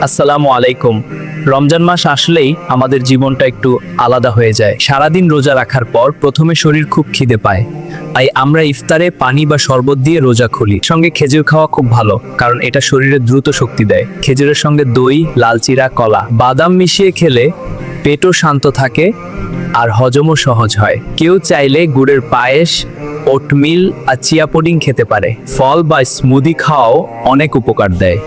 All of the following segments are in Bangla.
আসসালামু আলাইকুম। রমজান মাস আসলেই আমাদের জীবনটা একটু আলাদা হয়ে যায়। সারাদিন রোজা রাখার পর প্রথমে শরীর খুব খিদে পায়, তাই আমরা ইফতারে পানি বা শরবত দিয়ে রোজা খুলি। সঙ্গে খেজুর খাওয়া খুব ভালো, কারণ এটা শরীরে দ্রুত শক্তি দেয়। খেজুরের সঙ্গে দই, লাল চিরা, কলা, বাদাম মিশিয়ে খেলে পেটও শান্ত থাকে আর হজমও সহজ হয়। কেউ চাইলে গুড়ের পায়েস, ওটমিল আর চিয়া পুডিং খেতে পারে। ফল বা স্মুদি খাওয়াও অনেক উপকার দেয়।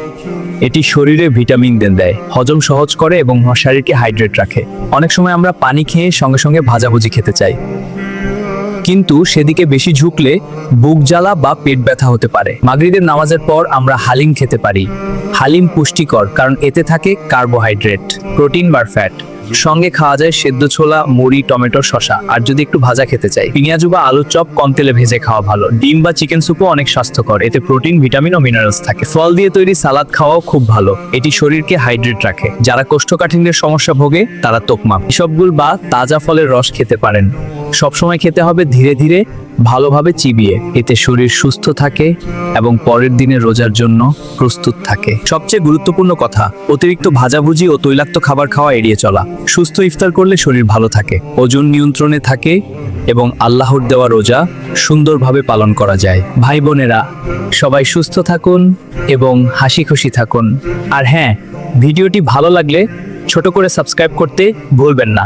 এটি শরীরে ভিটামিন দেয়, হজম সহজ করে এবং শরীরকে হাইড্রেট রাখে। অনেক সময় আমরা পানি খেয়ে সঙ্গে সঙ্গে ভাজাভুজি খেতে চাই, কিন্তু সেদিকে বেশি ঝুঁকলে বুক জ্বালা বা পেট ব্যথা হতে পারে। মাগরিবের নামাজের পর আমরা হালিম খেতে পারি। হালিম পুষ্টিকর, কারণ এতে থাকে কার্বোহাইড্রেট, প্রোটিন বা ফ্যাট। সঙ্গে খাওয়া যায় সেদ্ধ ছোলা, মুড়ি, টমেটো, শসা। আর যদি একটু ভাজা খেতে চাই, পেঁয়াজু বা আলুর চপ কম তেলে ভেজে খাওয়া ভালো। ডিম বা চিকেন স্যুপও অনেক স্বাস্থ্যকর, এতে প্রোটিন, ভিটামিন ও মিনারেলস থাকে। ফল দিয়ে তৈরি সালাদ খাওয়াও খুব ভালো, এটি শরীরকে হাইড্রেট রাখে। যারা কোষ্ঠকাঠিন্যের সমস্যা ভোগে তারা তোকমা, ইসবগুল বা তাজা ফলের রস খেতে পারেন। সবসময় খেতে হবে ধীরে ধীরে, ভালোভাবে চিবিয়ে। এতে শরীর সুস্থ থাকে এবং পরের দিনে রোজার জন্য প্রস্তুত থাকে। সবচেয়ে গুরুত্বপূর্ণ কথা, অতিরিক্ত ভাজাভুজি ও তৈলাক্ত খাবার খাওয়া এড়িয়ে চলা। সুস্থ ইফতার করলে শরীর ভালো থাকে, ওজন নিয়ন্ত্রণে থাকে এবং আল্লাহর দেওয়া রোজা সুন্দরভাবে পালন করা যায়। ভাই বোনেরা, সবাই সুস্থ থাকুন এবং হাসি খুশি থাকুন। আর হ্যাঁ, ভিডিওটি ভালো লাগলে ছোট করে সাবস্ক্রাইব করতে ভুলবেন না।